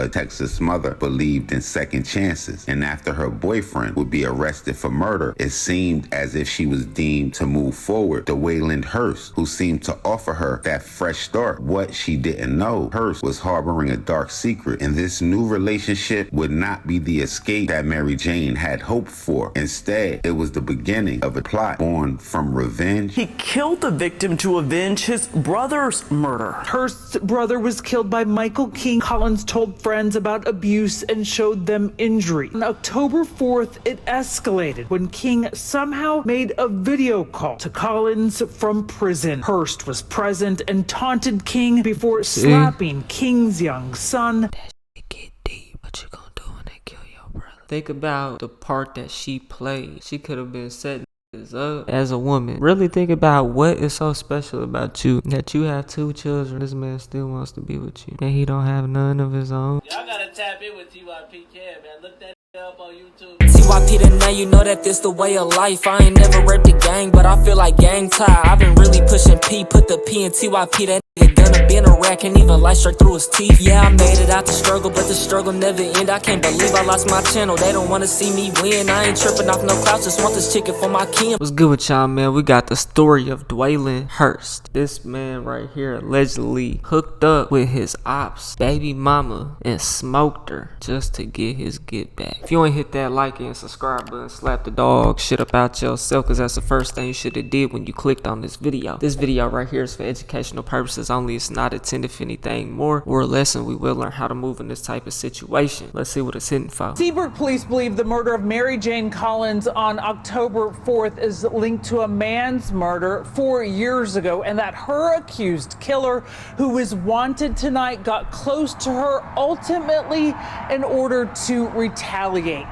Her Texas mother believed in second chances, and after her boyfriend would be arrested for murder, it seemed as if she was deemed to move forward to Wayland Hurst, who seemed to offer her that fresh start. What she didn't know, Hurst was harboring a dark secret, and this new relationship would not be the escape that Mary Jane had hoped for. Instead, it was the beginning of a plot born from revenge. He killed the victim to avenge his brother's murder. Hurst's brother was killed by Michael King. Collins told friends about abuse and showed them injury. On October 4th, it escalated when King somehow made a video call to Collins from prison. Hurst was present and taunted King before slapping King's young son. That shit get deep. What you gonna do when they kill your brother? Think about the part that she played. She could have been setting up as a woman. Really think about what is so special about you that you have 2 children. This man still wants to be with you, and he don't have none of his own. Y'all gotta tap in with TYPK, man. Look that up on YouTube. TYP to now, you know that this the way of life. I ain't never raped the gang, but I feel like gang tie. I've been really pushing P, put the P in TYP. That nigga gonna be in a rack and even light straight through his teeth. Yeah, I made it out the struggle, but the struggle never end. I can't believe I lost my channel. They don't wanna see me win. I ain't tripping off no clouds, just want this chicken for my kin. What's good with y'all, man? We got the story of Dwaylen Hurst. This man right here allegedly hooked up with his Opps baby mama and smoked her just to get his get back. If you ain't hit that like and subscribe button, slap the dog shit up out yourself, cause that's the first thing you should have did when you clicked on this video. This video right here is for educational purposes only. It's not intended for anything more or less, and we will learn how to move in this type of situation. Let's see what it's hitting for. Seabrook police believe the murder of Mary Jane Collins on October 4th is linked to a man's murder 4 years ago, and that her accused killer, who is wanted tonight, got close to her ultimately in order to retaliate.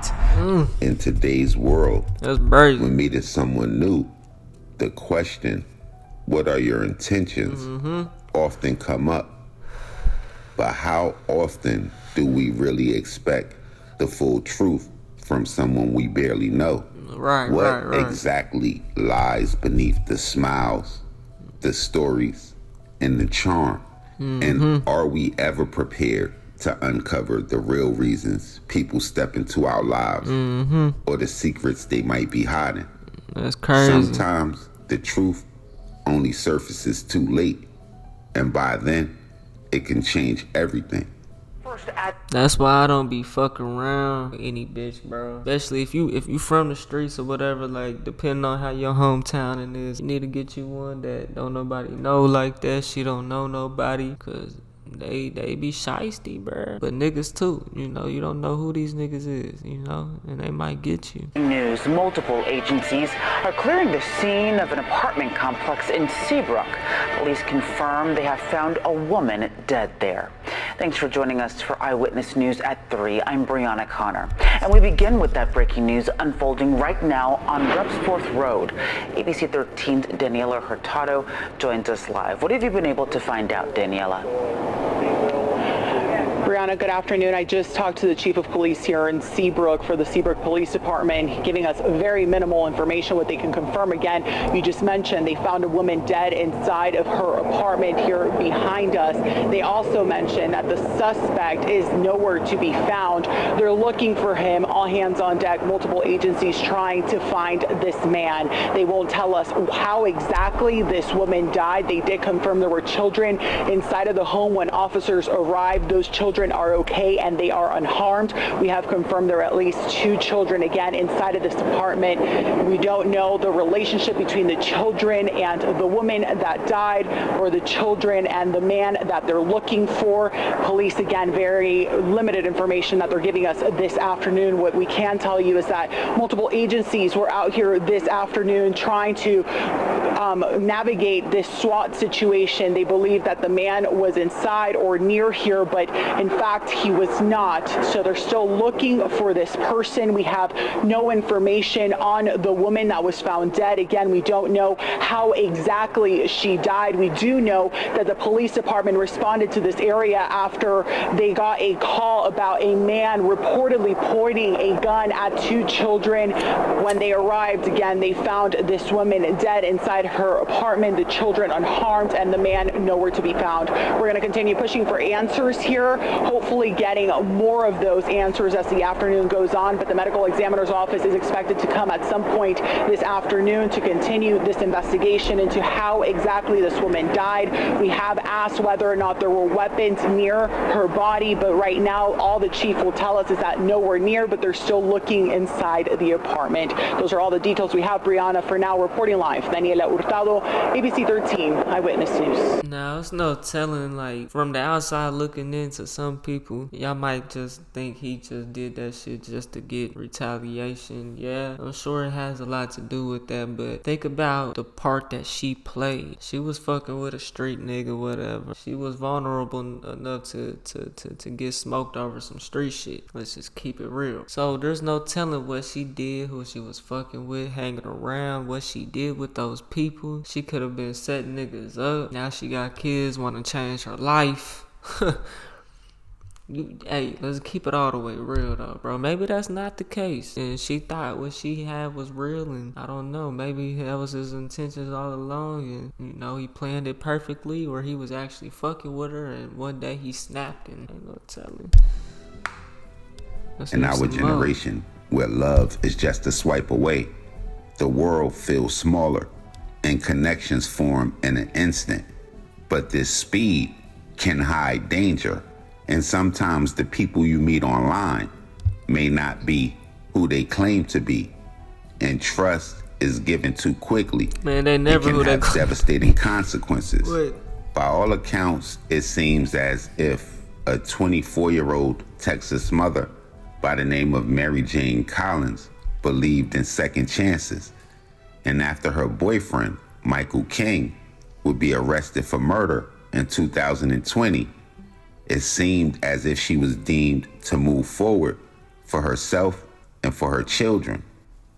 In today's world, That's crazy. when meeting someone new, the question, what are your intentions, often come up. But how often do we really expect the full truth from someone we barely know? Right. What exactly lies beneath the smiles, the stories, and the charm? And are we ever prepared to uncover the real reasons people step into our lives, or the secrets they might be hiding? That's crazy. Sometimes the truth only surfaces too late, and by then it can change everything. That's why I don't be fucking around with any bitch, bro. Especially if you from the streets or whatever, like, depending on how your hometown is, you need to get you one that don't nobody know like that. She don't know nobody, cause they be shiesty, bruh. But niggas too, you know, you don't know who these niggas is, you know, and they might get you. News, multiple agencies are clearing the scene of an apartment complex in Seabrook. Police confirm they have found a woman dead there. Thanks for joining us for Eyewitness News at 3. I'm Brianna Connor. And we begin with that breaking news unfolding right now on Repsforth Road. ABC 13's Daniela Hurtado joins us live. What have you been able to find out, Daniela? Brianna, good afternoon. I just talked to the chief of police here in Seabrook for the Seabrook Police Department, giving us very minimal information. What they can confirm, again, you just mentioned they found a woman dead inside of her apartment here behind us. They also mentioned that the suspect is nowhere to be found. They're looking for him, all hands on deck, multiple agencies trying to find this man. They won't tell us how exactly this woman died. They did confirm there were children inside of the home when officers arrived. Those children are okay and they are unharmed. We have confirmed there are at least 2 children again inside of this apartment. We don't know the relationship between the children and the woman that died, or the children and the man that they're looking for. Police, again, very limited information that they're giving us this afternoon. What we can tell you is that multiple agencies were out here this afternoon trying to navigate this SWAT situation. They believe that the man was inside or near here, but in fact he was not. So they're still looking for this person. We have no information on the woman that was found dead. Again, we don't know how exactly she died. We do know that the police department responded to this area after they got a call about a man reportedly pointing a gun at 2 children. When they arrived, again, they found this woman dead inside her apartment, the children unharmed, and the man nowhere to be found. We're going to continue pushing for answers here hopefully getting more of those answers as the afternoon goes on. But the medical examiner's office is expected to come at some point this afternoon to continue this investigation into how exactly this woman died. We have asked whether or not there were weapons near her body, but right now all the chief will tell us is that nowhere near, but they're still looking inside the apartment. Those are all the details we have, Brianna. For now, reporting live, Daniela Hurtado, ABC 13 Eyewitness News. Now, it's no telling, like, from the outside looking into some people, y'all might just think he just did that shit just to get retaliation. Yeah, I'm sure it has a lot to do with that, but think about the part that she played. She was fucking with a street nigga, whatever. She was vulnerable enough to get smoked over some street shit. Let's just keep it real. So there's no telling what she did, who she was fucking with, hanging around, what she did with those people. She could have been setting niggas up. Now she got kids, want to change her life. Hey, let's keep it all the way real though, bro. Maybe that's not the case, and she thought what she had was real, and I don't know, maybe that was his intentions all along, and you know, he planned it perfectly, or he was actually fucking with her, and one day he snapped, and ain't no telling. In our generation, where love is just a swipe away, the world feels smaller and connections form in an instant. But this speed can hide danger, and sometimes the people you meet online may not be who they claim to be, and trust is given too quickly. Man, they never who they have devastating consequences. Wait. By all accounts, it seems as if a 24-year-old Texas mother by the name of Mary Jane Collins believed in second chances, and after her boyfriend, Michael King, would be arrested for murder in 2020, it seemed as if she was deemed to move forward for herself and for her children.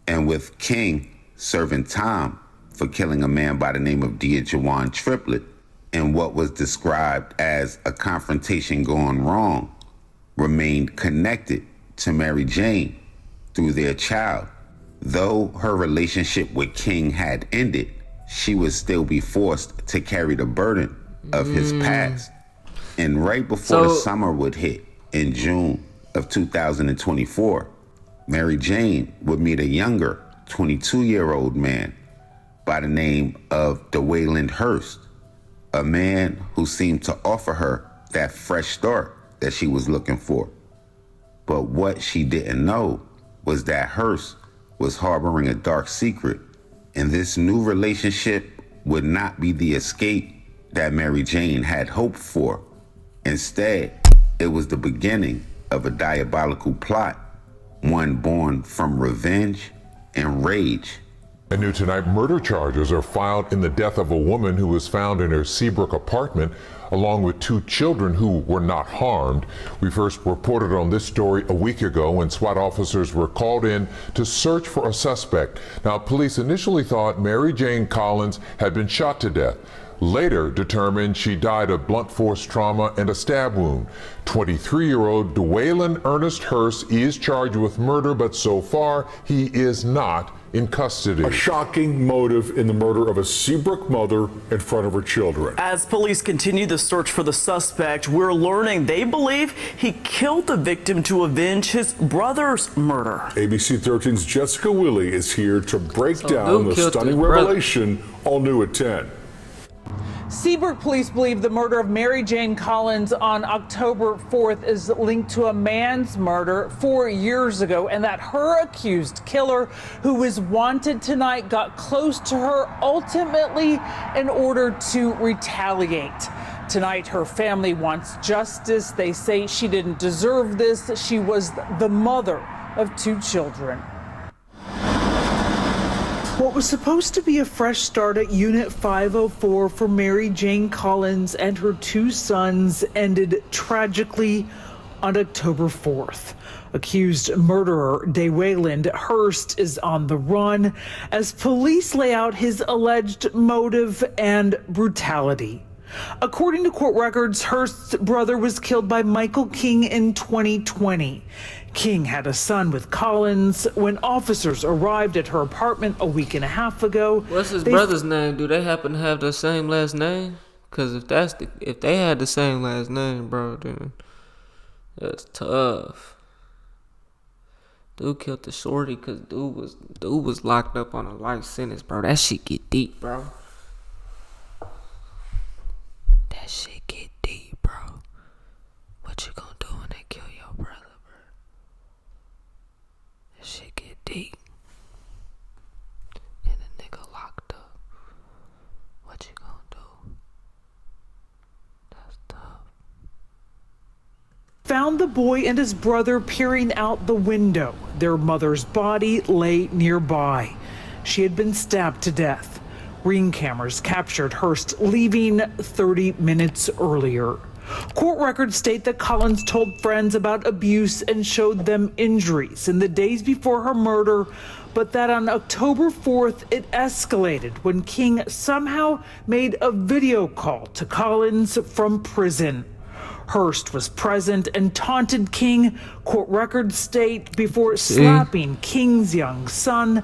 And with King serving time for killing a man by the name of Jawan Triplett in what was described as a confrontation gone wrong, remained connected to Mary Jane through their child. Though her relationship with King had ended, she would still be forced to carry the burden of his past. And right before the summer would hit in June of 2024, Mary Jane would meet a younger 22-year-old man by the name of DeWayland Hurst, a man who seemed to offer her that fresh start that she was looking for. But what she didn't know was that Hurst was harboring a dark secret, and this new relationship would not be the escape that Mary Jane had hoped for. Instead, it was the beginning of a diabolical plot, one born from revenge and rage. And new tonight, murder charges are filed in the death of a woman who was found in her Seabrook apartment, along with 2 children who were not harmed. We first reported on this story a week ago when SWAT officers were called in to search for a suspect. Now, police initially thought Mary Jane Collins had been shot to death. Later determined she died of blunt force trauma and a stab wound. 23-year-old DeWayland Ernest Hurst is charged with murder, but so far he is not in custody. A shocking motive in the murder of a Seabrook mother in front of her children. As police continue the search for the suspect, we're learning they believe he killed the victim to avenge his brother's murder. ABC 13's Jessica Willey is here to break down the stunning revelation, all new at 10. Seabrook police believe the murder of Mary Jane Collins on October 4th is linked to a man's murder 4 years ago, and that her accused killer, who was wanted tonight, got close to her ultimately in order to retaliate. Tonight, her family wants justice. They say she didn't deserve this. She was the mother of 2 children. What was supposed to be a fresh start at Unit 504 for Mary Jane Collins and her 2 sons ended tragically on October 4th. Accused murderer DeWayland Hurst is on the run as police lay out his alleged motive and brutality. According to court records, Hurst's brother was killed by Michael King in 2020. King had a son with Collins. When officers arrived at her apartment a week and a half ago, what's his brother's name? Do they happen to have the same last name? Because if they had the same last name, bro, then That's tough. Dude killed the shorty because dude was locked up on a life sentence, bro. That shit get deep, bro. That shit get deep, bro. What you gonna do when they kill your brother, bro? That shit get deep. And the nigga locked up. What you gonna do? That's tough. Found the boy and his brother peering out the window. Their mother's body lay nearby. She had been stabbed to death. Ring cameras captured Hurst leaving 30 minutes earlier. Court records state that Collins told friends about abuse and showed them injuries in the days before her murder, but that on October 4th, it escalated when King somehow made a video call to Collins from prison. Hurst was present and taunted King, court records state, before slapping King's young son,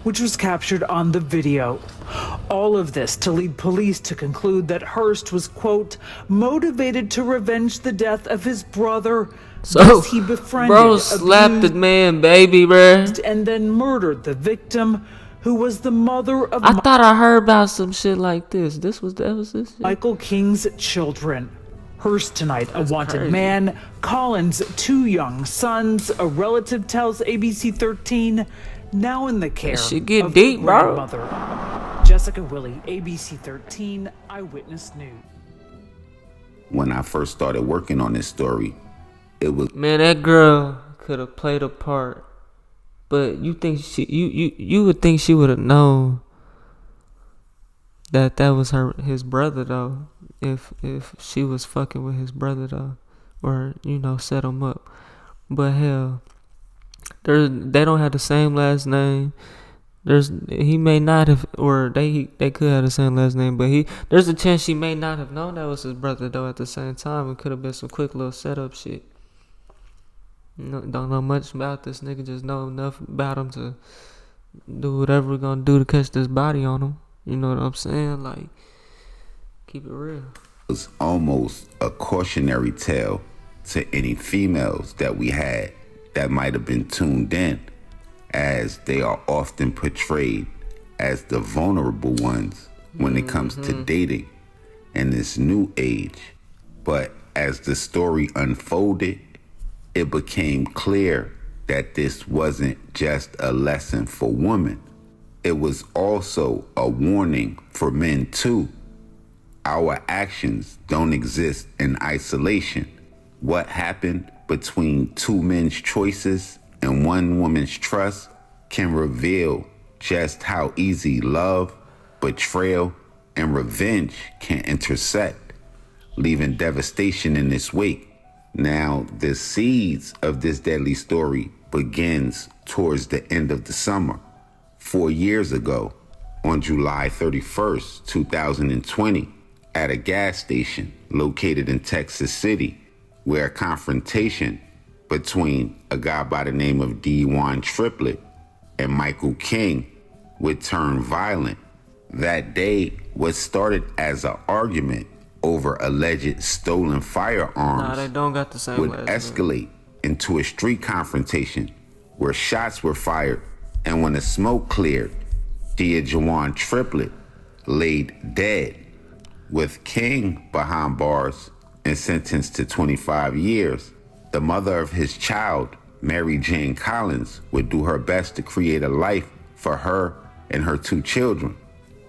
which was captured on the video. All of this to lead police to conclude that Hurst was, quote, motivated to revenge the death of his brother. So, he befriended, bro slapped the man, baby, bro. And then murdered the victim, who was the mother of I thought I heard about some shit like this. That was this shit? Michael King's children. Hurst tonight, a wanted crazy. man. Collins' 2 young sons. A relative tells ABC 13, now in the care Shit get of deep, bro. grandmother. Jessica Willey, ABC 13, Eyewitness News. When I first started working on this story, it was Man, that girl could have played a part, but you think you would think she would have known that was his brother though, if she was fucking with his brother though, or set him up. But hell, they don't have the same last name. He may not have, or they could have the same last name, but there's a chance she may not have known that was his brother though. At the same time, it could have been some quick little setup shit. Don't know much about this nigga, just know enough about him to do whatever we're gonna do to catch this body on him. You know what I'm saying? Like, keep it real. It was almost a cautionary tale to any females that we had that might have been tuned in, as they are often portrayed as the vulnerable ones when it comes to dating in this new age. But as the story unfolded, it became clear that this wasn't just a lesson for women. It was also a warning for men too. Our actions don't exist in isolation. What happened between 2 men's choices and 1 woman's trust can reveal just how easy love, betrayal, and revenge can intersect, leaving devastation in its wake. Now, the seeds of this deadly story begins towards the end of the summer. 4 years ago, on July 31st, 2020, at a gas station located in Texas City, where a confrontation between a guy by the name of D1 Triplet and Michael King would turn violent. That day, what started as an argument over alleged stolen firearms They don't got the same would last escalate into a street confrontation where shots were fired, and when the smoke cleared, Jawan Triplet laid dead, with King behind bars and sentenced to 25 years. The mother of his child, Mary Jane Collins, would do her best to create a life for her and her 2 children.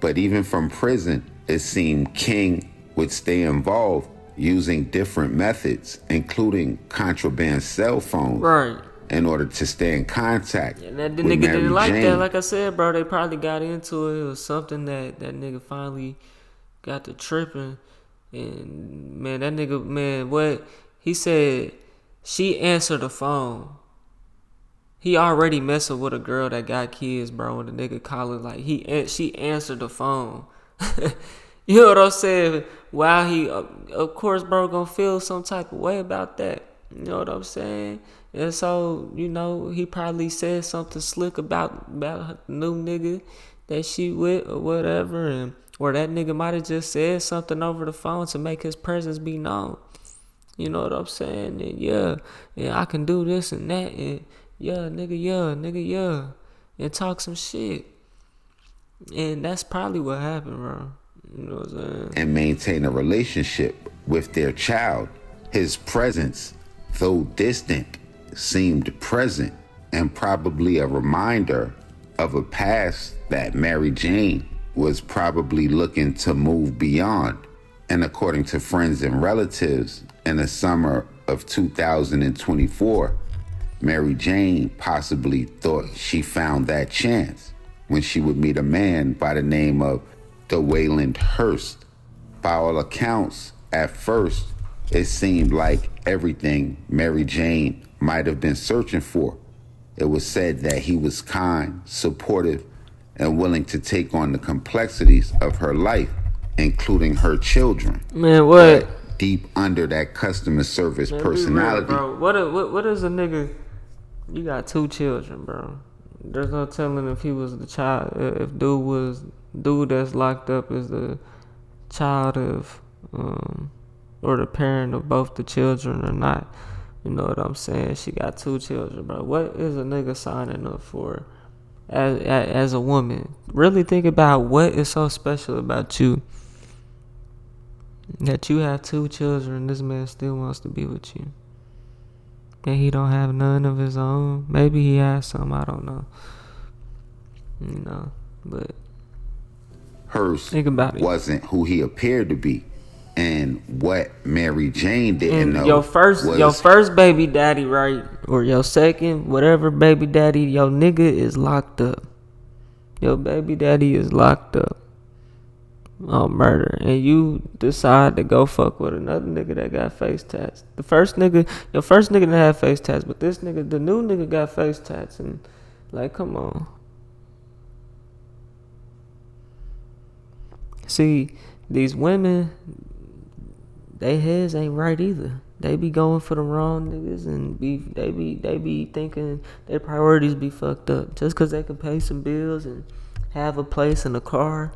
But even from prison, it seemed King would stay involved using different methods, including contraband cell phones, Right. in order to stay in contact And that with nigga Mary didn't like Jane. that. Like I said, bro, they probably got into it. It was something that nigga finally got to tripping. And man, that nigga, man, what he said, she answered the phone. He already messing with a girl that got kids, bro. When the nigga calling, like she answered the phone. You know what I'm saying? While he, of course, bro, gonna feel some type of way about that. You know what I'm saying? And so, he probably said something slick about the new nigga that she with or whatever, or that nigga might have just said something over the phone to make his presence be known. You know what I'm saying? And yeah, I can do this and that, and yeah, and talk some shit. And that's probably what happened, bro. You know what I'm saying? And maintain a relationship with their child. His presence, though distant, seemed present and probably a reminder of a past that Mary Jane was probably looking to move beyond. And according to friends and relatives, in the summer of 2024, Mary Jane possibly thought she found that chance when she would meet a man by the name of DeWayland Hurst. By all accounts, at first, it seemed like everything Mary Jane might have been searching for. It was said that he was kind, supportive, and willing to take on the complexities of her life, including her children. Man, what? But deep under that customer service Man, personality. Be real, bro. What is a nigga? You got 2 children, bro. There's no telling if he was the child, if dude that's locked up is the child of, or the parent of both the children or not. You know what I'm saying? She got 2 children, bro. What is a nigga signing up for as a woman? Really think about what is so special about you that you have 2 children and this man still wants to be with you. And he don't have none of his own. Maybe he has some, I don't know. You know, but Hurst think about it. Wasn't who he appeared to be. And what Mary Jane didn't know your first baby daddy, right? Or your second, whatever baby daddy, your nigga is locked up. Your baby daddy is locked up on murder, and you decide to go fuck with another nigga that got face tats. Your first nigga didn't have face tats, but this nigga, the new nigga, got face tats, and like, come on. See, these women, they heads ain't right either. They be going for the wrong niggas, and they be thinking their priorities be fucked up just because they can pay some bills and have a place and a car.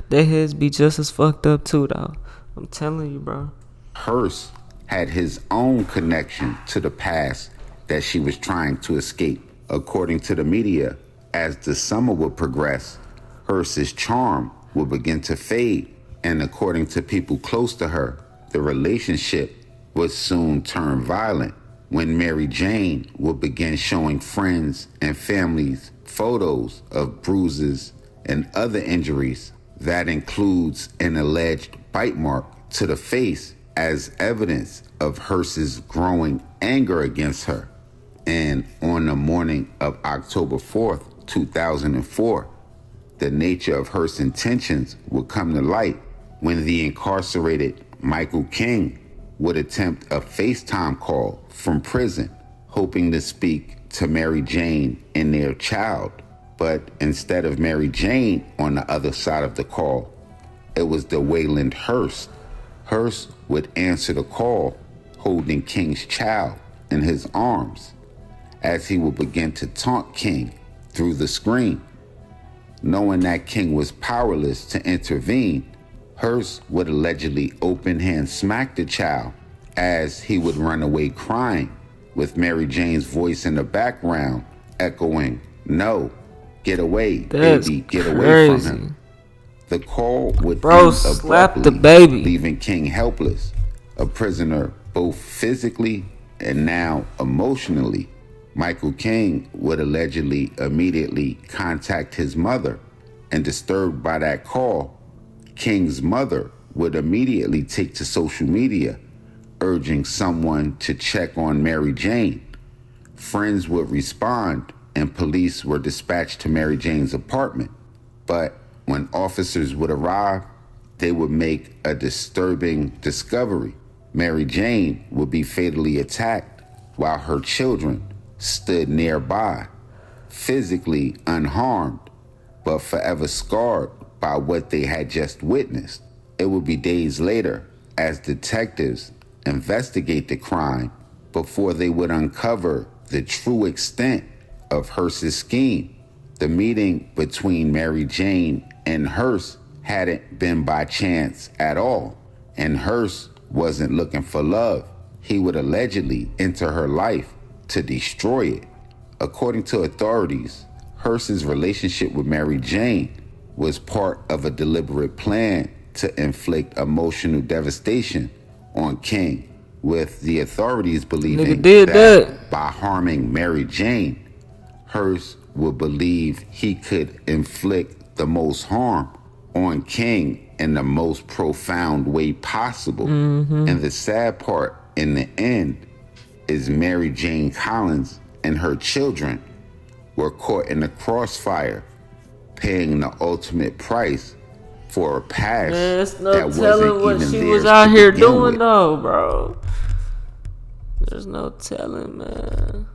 Their heads be just as fucked up too, though. I'm telling you, bro. Hurst had his own connection to the past that she was trying to escape. According to the media, as the summer would progress, Hurst's charm would begin to fade, and according to people close to her, the relationship would soon turn violent when Mary Jane would begin showing friends and families photos of bruises and other injuries. That includes an alleged bite mark to the face as evidence of Hurst's growing anger against her. And on the morning of October 4th, 2004, the nature of Hurst's intentions would come to light when the incarcerated Michael King would attempt a FaceTime call from prison, hoping to speak to Mary Jane and their child. But instead of Mary Jane on the other side of the call, it was DeWayland Hurst. Hurst would answer the call holding King's child in his arms as he would begin to taunt King through the screen. Knowing that King was powerless to intervene, Hurst would allegedly open hand smack the child as he would run away crying, with Mary Jane's voice in the background echoing, "No, get away, baby, get away from him." The call would end slap abruptly, the baby, leaving King helpless, a prisoner both physically and now emotionally. Michael King would allegedly immediately contact his mother, and disturbed by that call, King's mother would immediately take to social media, urging someone to check on Mary Jane. Friends would respond, and police were dispatched to Mary Jane's apartment. But when officers would arrive, they would make a disturbing discovery. Mary Jane would be fatally attacked while her children stood nearby, physically unharmed, but forever scarred by what they had just witnessed. It would be days later as detectives investigate the crime before they would uncover the true extent of Hurst's scheme. The meeting between Mary Jane and Hurst hadn't been by chance at all, and Hurst wasn't looking for love. He would allegedly enter her life to destroy it. According to authorities, Hearst's relationship with Mary Jane was part of a deliberate plan to inflict emotional devastation on King, with the authorities believing that by harming Mary Jane, Hearst would believe he could inflict the most harm on King in the most profound way possible. And the sad part in the end is Mary Jane Collins and her children were caught in the crossfire, paying the ultimate price for a past that wasn't what even she theirs was out to here begin doing with. though, bro. There's no telling, man.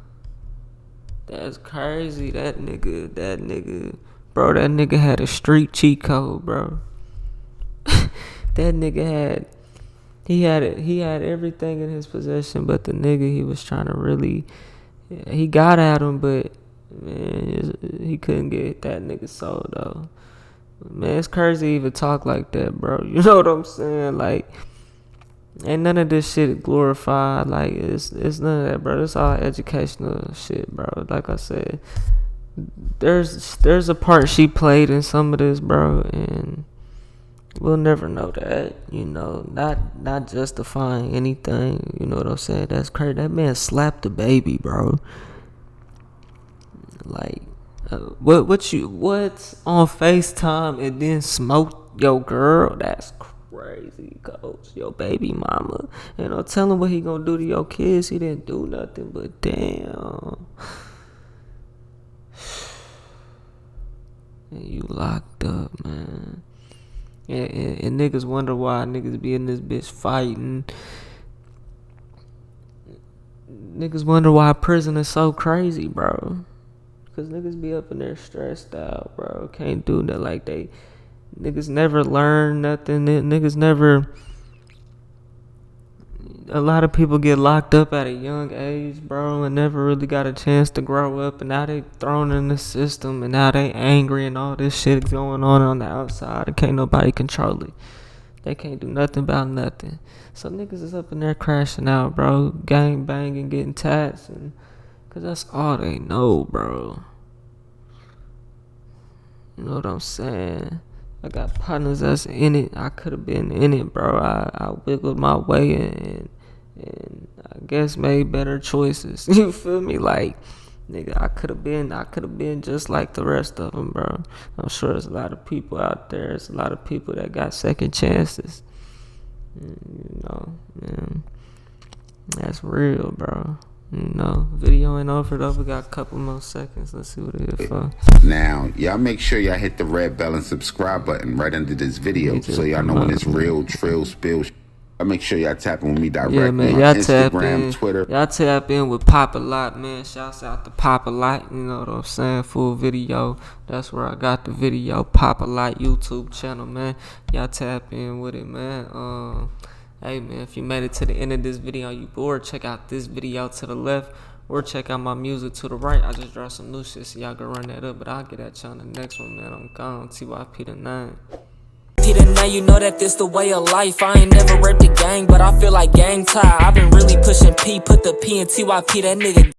That's crazy. That nigga, bro, that nigga had a street cheat code, bro. That nigga had everything in his possession, but the nigga he was trying to really, he got at him, but man, he couldn't get that nigga sold though. Man, it's crazy to even talk like that, bro. You know what I'm saying? Like, ain't none of this shit glorified. Like, it's none of that, bro. It's all educational shit, bro. Like I said, there's a part she played in some of this, bro, and we'll never know that. You know, not justifying anything. You know what I'm saying? That's crazy. That man slapped the baby, bro. Like, what's on FaceTime and then smoked your girl? That's crazy, coach. Your baby mama. You know, tell him what he gonna do to your kids. He didn't do nothing, but damn. And you locked up, man. And niggas wonder why niggas be in this bitch fighting. Niggas wonder why prison is so crazy, bro. Cause niggas be up in there stressed out, bro. Can't do that. Like, niggas never learn nothing. Niggas never. A lot of people get locked up at a young age, bro, and never really got a chance to grow up. And now they thrown in the system, and now they angry, and all this shit going on the outside, and can't nobody control it. They can't do nothing about nothing. So niggas is up in there crashing out, bro. Gang banging, getting tats, and cause that's all they know, bro. You know what I'm saying? I got partners that's in it. I could have been in it, bro. I wiggled my way and I guess made better choices. You feel me? Like, nigga, I could have been just like the rest of them, bro. I'm sure there's a lot of people out there. There's a lot of people that got second chances. You know, man, that's real, bro. You know, video ain't over though. We got a couple more seconds. Let's see what it is for. Now, y'all make sure y'all hit the red bell and subscribe button right under this video so y'all know when it's real trill spill. I make sure y'all tapping with me directly on Instagram, Twitter. Y'all tap in with Pop a Lot, man. Shouts out to Pop a Lot. You know what I'm saying? Full video. That's where I got the video. Pop a Lot YouTube channel, man. Y'all tap in with it, man. Hey man, if you made it to the end of this video, you bored, check out this video to the left, or check out my music to the right. I just dropped some new shit, so y'all can run that up, but I'll get at y'all on the next one, man. I'm gone. TYP the 9. Now you know that this the way of life. I ain't never read the gang, but I feel like gang tie. I've been really pushing P, put the P in TYP, that nigga.